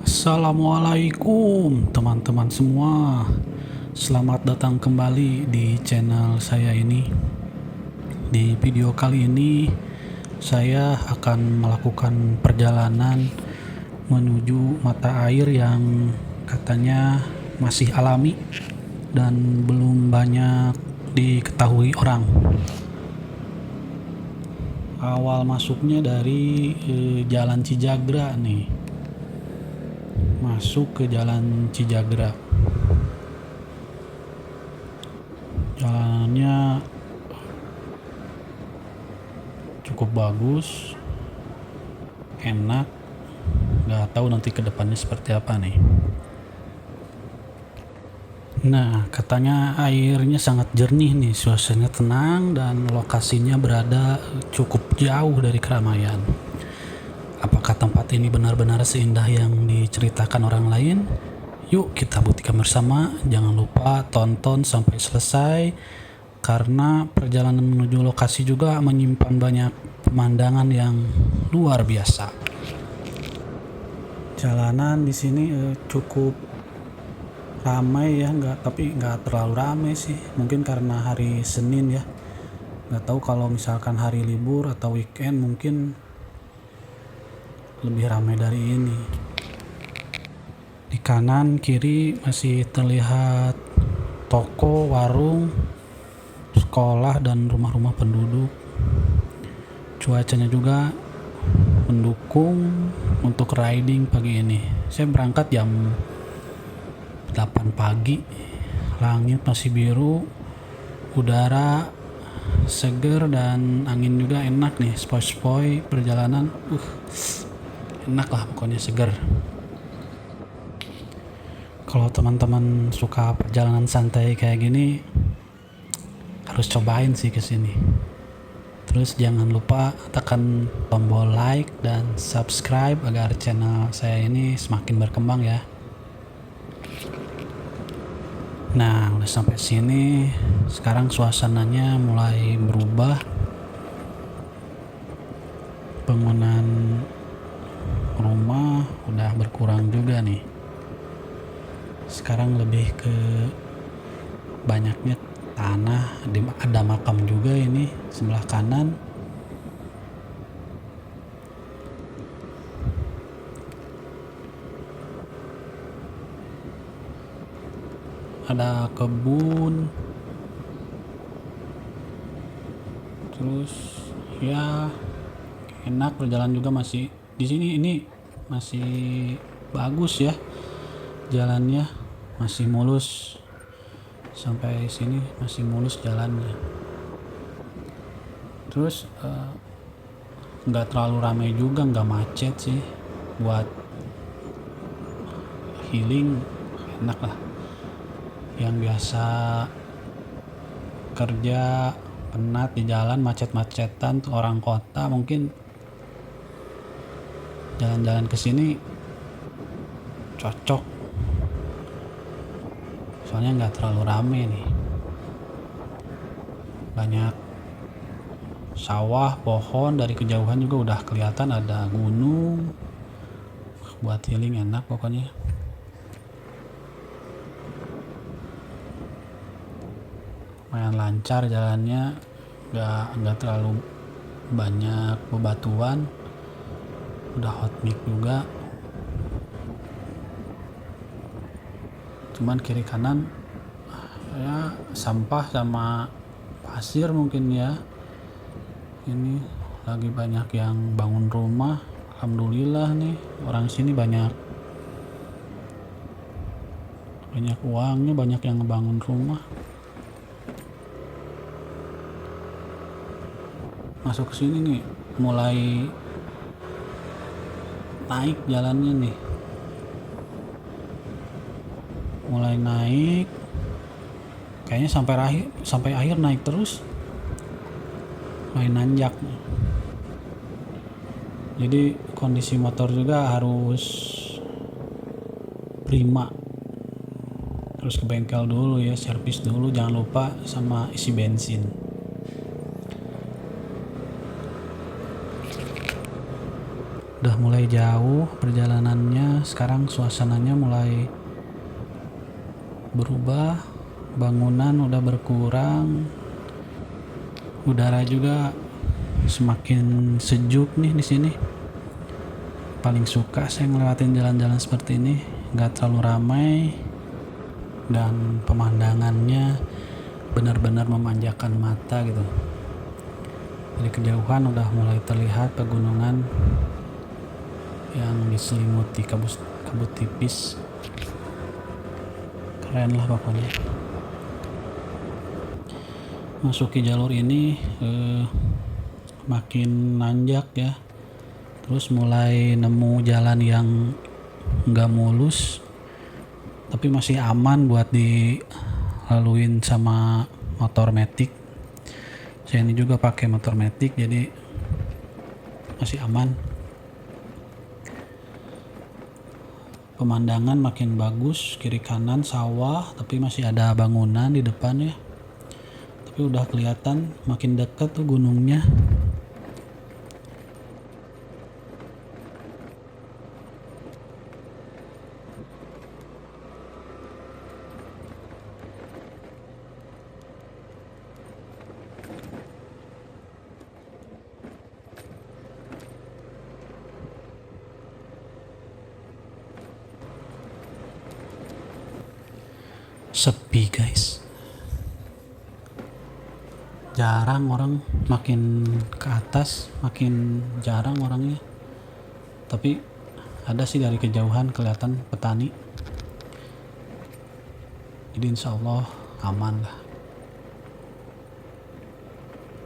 Assalamualaikum teman-teman semua. Selamat datang kembali di channel saya ini. Di video kali ini saya akan melakukan perjalanan menuju mata air yang katanya masih alami dan belum banyak diketahui orang. Awal masuknya dari Jalan Cijagra nih. Masuk ke Jalan Cijagra. Jalannya cukup bagus, enak. Nggak tahu nanti ke depannya seperti apa nih. Nah, katanya airnya sangat jernih nih, suasananya tenang dan lokasinya berada cukup jauh dari keramaian. Apakah tempat ini benar-benar seindah yang diceritakan orang lain? Yuk kita buktikan bersama. Jangan lupa tonton sampai selesai, karena perjalanan menuju lokasi juga menyimpan banyak pemandangan yang luar biasa. Jalanan di sini cukup ramai ya, tapi nggak terlalu ramai sih. Mungkin karena hari Senin ya. Nggak tahu kalau misalkan hari libur atau weekend mungkin lebih ramai dari ini. Di kanan kiri masih terlihat toko, warung, sekolah dan rumah-rumah penduduk. Cuacanya juga mendukung untuk riding pagi ini. Saya berangkat jam 8 pagi. Langit masih biru, udara seger dan angin juga enak nih. Spoi-spoi perjalanan enak lah, pokoknya seger. Kalau teman-teman suka perjalanan santai kayak gini, harus cobain sih kesini. Terus jangan lupa tekan tombol like dan subscribe agar channel saya ini semakin berkembang ya. Nah, udah sampai sini. Sekarang suasananya mulai berubah. Bangunan rumah udah berkurang juga nih. Sekarang lebih ke banyaknya tanah. Ada makam juga ini sebelah kanan. Ada kebun. Terus ya enak, berjalan juga masih di sini. Ini masih bagus ya, jalannya masih mulus. Sampai sini masih mulus jalannya. Terus nggak terlalu ramai juga, nggak macet sih. Buat healing enak lah. Yang biasa kerja penat di jalan macet-macetan tuh orang kota, mungkin jalan-jalan ke sini cocok. Soalnya nggak terlalu rame nih. Banyak sawah, pohon, dari kejauhan juga udah kelihatan ada gunung. Buat healing enak pokoknya. Lumayan lancar jalannya, nggak terlalu banyak bebatuan. Udah hot mix juga. Cuman kiri kanan ya sampah sama pasir mungkin ya. Ini lagi banyak yang bangun rumah. Alhamdulillah nih, orang sini banyak uangnya, banyak yang ngebangun rumah. Masuk ke sini nih mulai naik jalannya nih. Mulai naik. Kayaknya sampai akhir naik terus. Mulai nanjak. Jadi kondisi motor juga harus prima. Terus ke bengkel dulu ya, servis dulu, jangan lupa sama isi bensin. udah mulai jauh perjalanannya. Sekarang suasananya mulai berubah, bangunan udah berkurang, udara juga semakin sejuk nih di sini. Paling suka saya ngelewatin jalan-jalan seperti ini, nggak terlalu ramai dan pemandangannya benar-benar memanjakan mata gitu. Dari kejauhan udah mulai terlihat pegunungan yang diselimuti kabut tipis. Keren lah pokoknya. Masuki jalur ini makin nanjak ya. Terus mulai nemu jalan yang nggak mulus tapi masih aman buat dilaluin sama motor matic. Saya ini juga pakai motor matic jadi masih aman. Pemandangan makin bagus, kiri kanan sawah tapi masih ada bangunan di depan ya. Tapi udah kelihatan makin dekat tuh gunungnya. Sepi guys, jarang orang, makin ke atas makin jarang orangnya. Tapi ada sih dari kejauhan kelihatan petani, jadi insya Allah aman lah.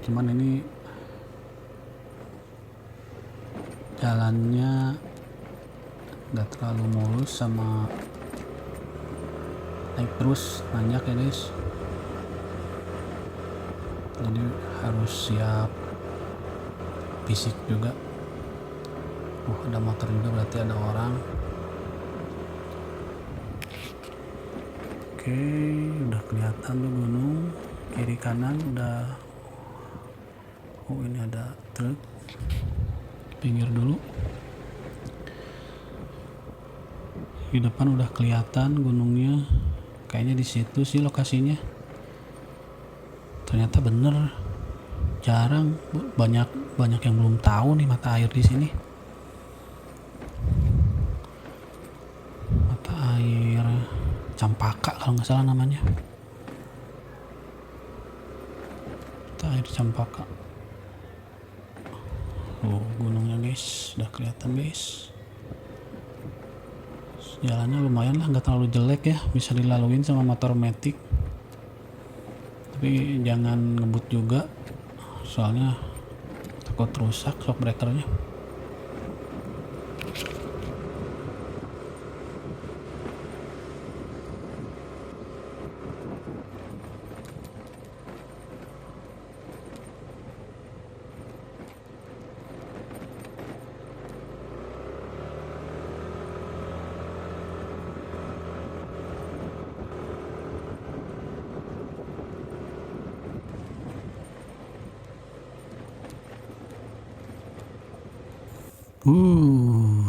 Cuman ini jalannya gak terlalu mulus sama naik terus, nanjak ya guys, jadi harus siap fisik juga. Ada motor juga, berarti ada orang. Oke, udah kelihatan tuh gunung kiri kanan udah. Ini ada truk, pinggir dulu. Di depan udah kelihatan gunungnya. Kayaknya di situ sih lokasinya. Ternyata bener, jarang, banyak yang belum tahu nih mata air di sini. Mata air Campaka kalau nggak salah namanya. Mata air Campaka. Gunungnya guys, udah kelihatan guys. Jalannya lumayan lah, nggak terlalu jelek ya, bisa dilaluin sama motor matic. Tapi jangan ngebut juga, soalnya takut rusak shock breakernya.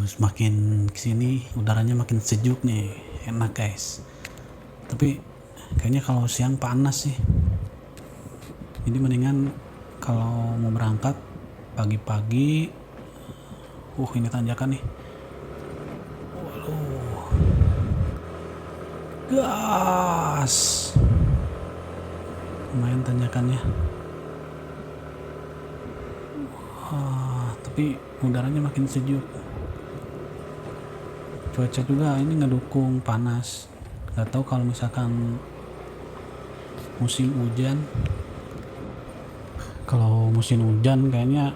Semakin kesini udaranya makin sejuk nih, enak guys. Tapi kayaknya kalau siang panas sih. Jadi mendingan kalau mau berangkat pagi-pagi. Ini tanjakan nih. Waduh. Gas. Lumayan tanjakannya. Tapi udaranya makin sejuk. Cuaca juga ini ngedukung panas. Gak tahu kalau misalkan musim hujan. Kalau musim hujan kayaknya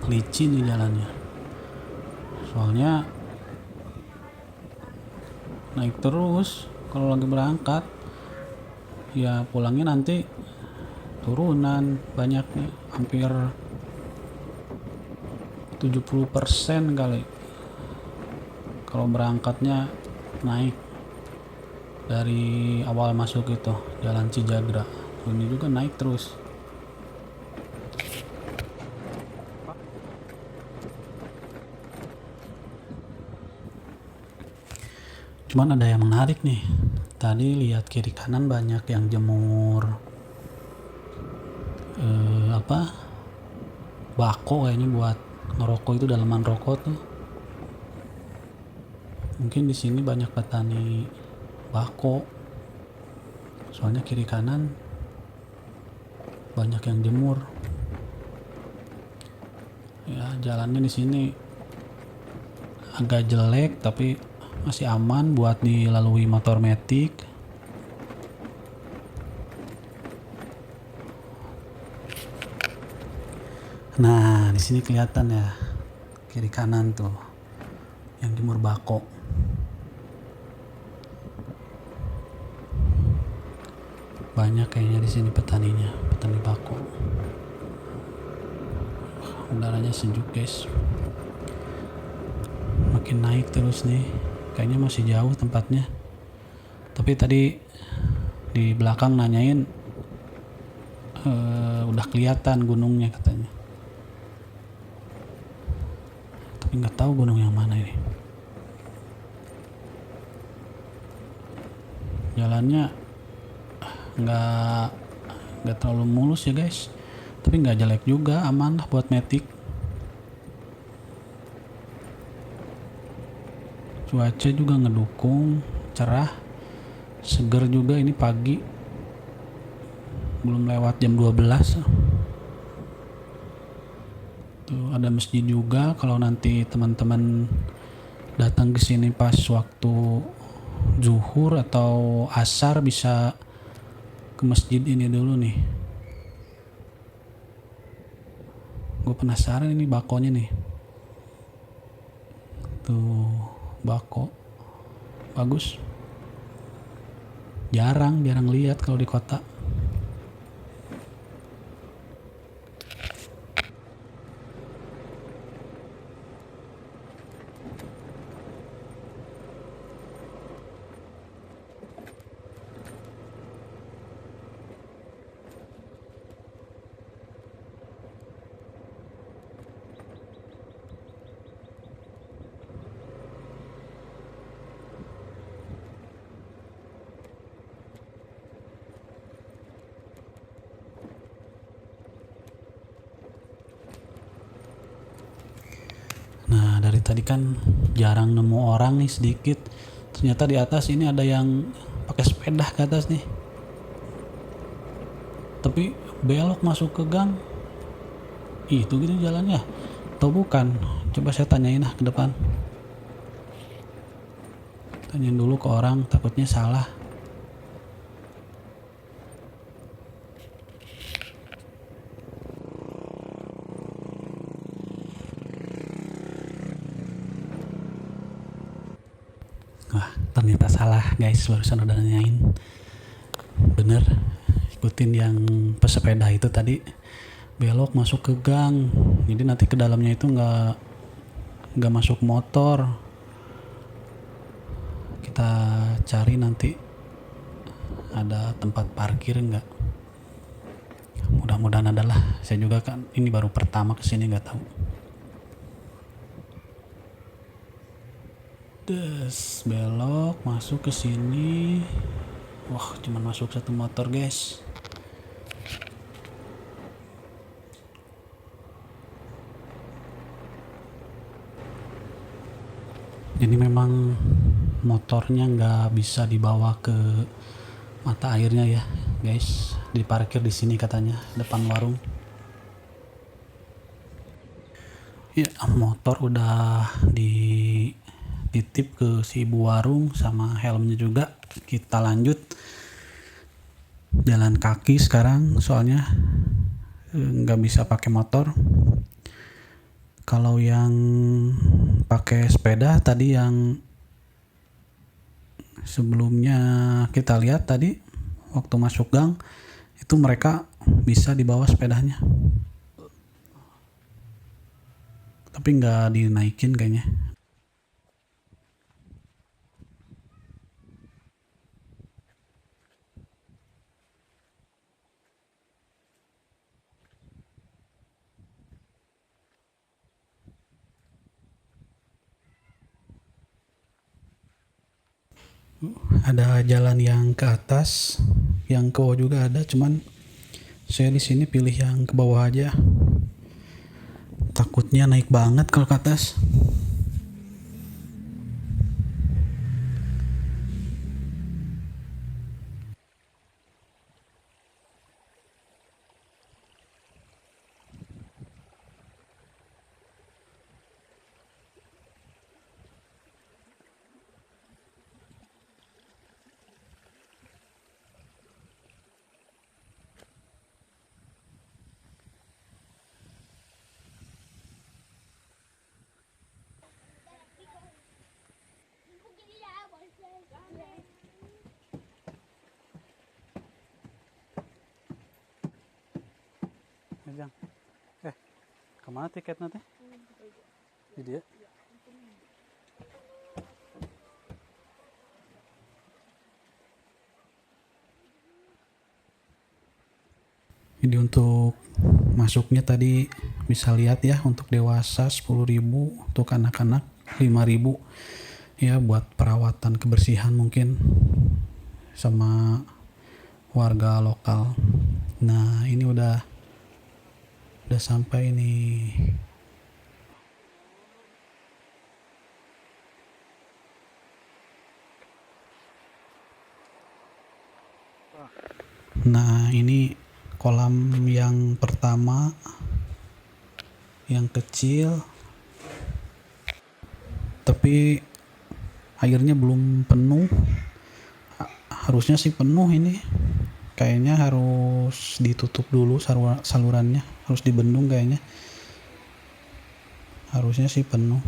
licin di jalannya. Soalnya naik terus kalau lagi berangkat. Ya pulangnya nanti turunan banyaknya, hampir 70% kali. Kalau berangkatnya naik dari awal masuk itu Jalan Cijagra, ini juga naik terus. Cuman ada yang menarik nih. Tadi lihat kiri kanan banyak yang jemur apa bako kayaknya buat ngerokok, itu dalaman rokok tuh. Mungkin di sini banyak petani bako. Soalnya kiri kanan banyak yang jemur. Ya, jalannya di sini agak jelek tapi masih aman buat dilalui motor matic. Nah, di sini kelihatan ya kiri kanan tuh yang jemur bako. Banyak kayaknya di sini petaninya, petani bako. Udaranya sejuk guys. Makin naik terus nih. Kayaknya masih jauh tempatnya. Tapi tadi di belakang nanyain udah kelihatan gunungnya katanya. Tapi nggak tahu gunung yang mana ini. Jalannya nggak terlalu mulus ya guys. Tapi nggak jelek juga, aman lah buat matic. Cuaca juga ngedukung, cerah, seger juga. Ini pagi, belum lewat jam 12. Tuh ada masjid juga. Kalau nanti teman-teman datang ke sini pas waktu zuhur atau asar bisa ke masjid ini dulu nih. Gue penasaran ini bakonya nih. Tuh bako bagus. Jarang lihat kalau di kota. Nah, dari tadi kan jarang nemu orang nih, sedikit. Ternyata di atas ini ada yang pakai sepeda ke atas nih. Tapi belok masuk ke gang. Itu gitu jalannya. Atau bukan? Coba saya tanyain ke depan. Tanyain dulu ke orang, takutnya salah. Wah, ternyata salah guys, barusan udah nanyain. Bener, ikutin yang pesepeda itu tadi. Belok masuk ke gang. Jadi nanti ke dalamnya itu nggak masuk motor. Kita cari nanti ada tempat parkir nggak. Mudah-mudahan adalah. Saya juga kan ini baru pertama kesini, nggak tahu. Des, belok masuk ke sini. Wah, cuman masuk satu motor guys. Jadi memang motornya nggak bisa dibawa ke mata airnya ya guys. Diparkir di sini katanya, depan warung. Ya, motor udah dititip ke si ibu warung sama helmnya juga. Kita lanjut jalan kaki sekarang, soalnya nggak bisa pakai motor. Kalau yang pakai sepeda tadi yang sebelumnya kita lihat tadi waktu masuk gang, itu mereka bisa dibawa sepedanya. Tapi nggak dinaikin kayaknya. Ada jalan yang ke atas, yang ke bawah juga ada, cuman saya di sini pilih yang ke bawah aja. Takutnya naik banget kalau ke atas. Jang, kemana tiketnya teh? Di dia. Jadi untuk masuknya tadi bisa lihat ya, untuk dewasa 10.000, untuk anak-anak 5.000 ya, buat perawatan kebersihan mungkin sama warga lokal. Nah ini udah sampai nih. Nah ini kolam yang pertama, yang kecil, tapi airnya belum penuh. Harusnya sih penuh ini. Kayaknya harus ditutup dulu salurannya, harus dibendung kayaknya. Harusnya sih penuh.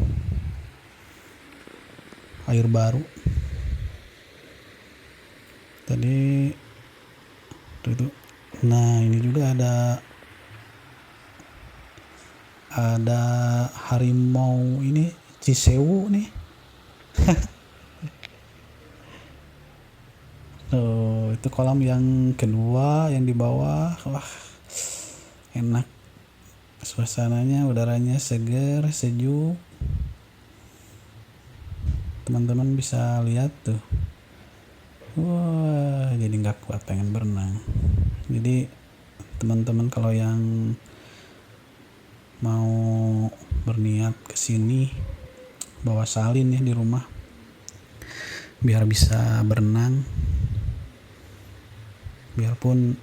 Air baru. Tadi tuh. Nah, ini juga ada harimau ini, Cisewu nih. Tuh, itu kolam yang kedua yang di bawah. Wah, enak. Suasananya, udaranya segar, sejuk. Teman-teman bisa lihat tuh. Wah, jadi nggak kuat pengen berenang. Jadi teman-teman kalau yang mau berniat kesini bawa salin ya di rumah, biar bisa berenang. Biarpun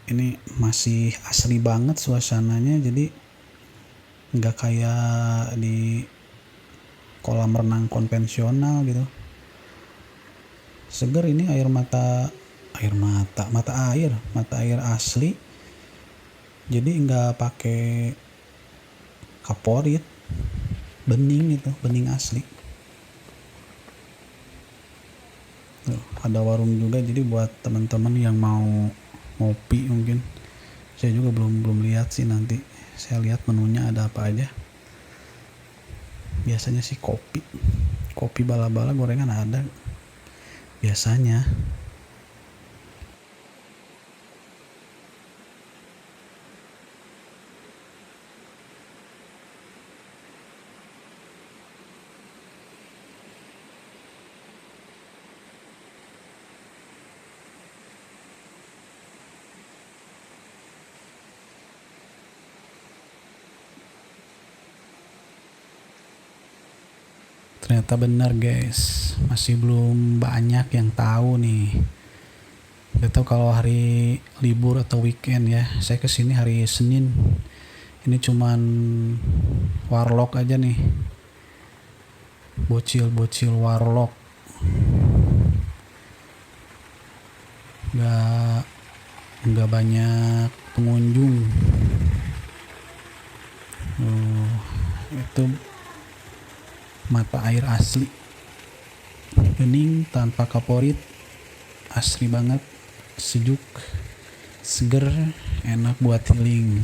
ini masih asli banget suasananya, jadi nggak kayak di kolam renang konvensional gitu. Seger ini mata air asli. Jadi nggak pakai kaporit, bening itu, bening asli. Tuh, ada warung juga, jadi buat teman-teman yang mau ngopi mungkin. Saya juga belum lihat sih, nanti saya lihat menunya ada apa aja. Biasanya sih kopi bala-bala, gorengan ada biasanya. Ternyata benar guys, masih belum banyak yang tahu nih. Gak tahu kalau hari libur atau weekend ya. Saya kesini hari Senin. Ini cuman warlock aja nih, bocil-bocil warlock. Nggak banyak pengunjung. Itu mata air asli, bening tanpa kaporit, asri banget, sejuk, seger, enak buat healing.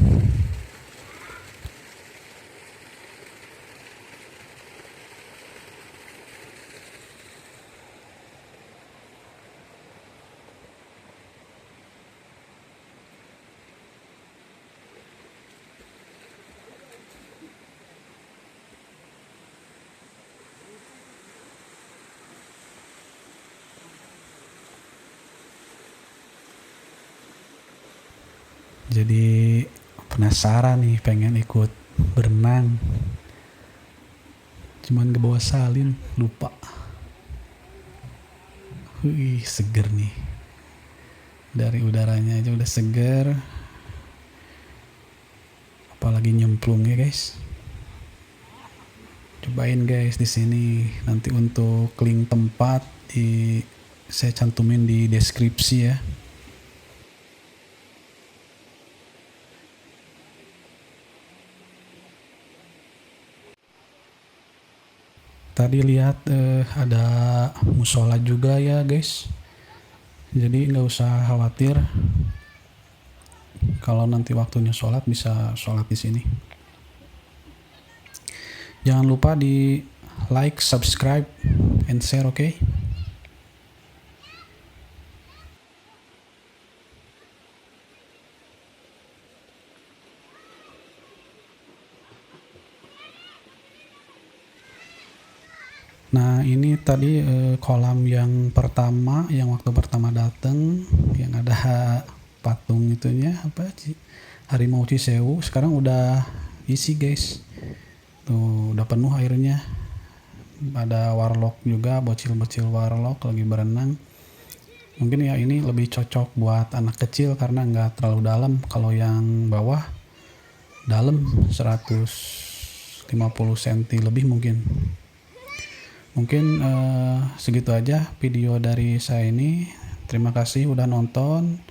Jadi penasaran nih, pengen ikut berenang. Cuman ke bawah salin, lupa. Wih, seger nih. Dari udaranya aja udah seger. Apalagi nyemplung ya guys. Cobain guys di sini. Nanti untuk link tempat saya cantumin di deskripsi ya. Tadi lihat ada musola juga ya guys. Jadi nggak usah khawatir. Kalau nanti waktunya sholat bisa sholat di sini. Jangan lupa di like, subscribe, and share, oke? Nah ini tadi kolam yang pertama, yang waktu pertama dateng, yang ada patung itunya apa sih? Harimau Cisewu. Sekarang udah isi guys. Tuh udah penuh airnya. Ada warlock juga, bocil-bocil warlock lagi berenang. Mungkin ya ini lebih cocok buat anak kecil karena nggak terlalu dalam. Kalau yang bawah dalam 150 cm lebih mungkin. Mungkin segitu aja video dari saya ini. Terima kasih udah nonton.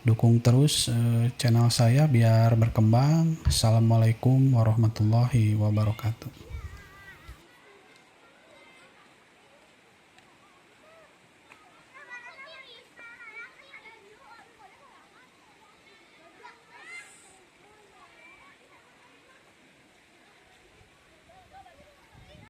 Dukung terus channel saya biar berkembang. Assalamualaikum warahmatullahi wabarakatuh.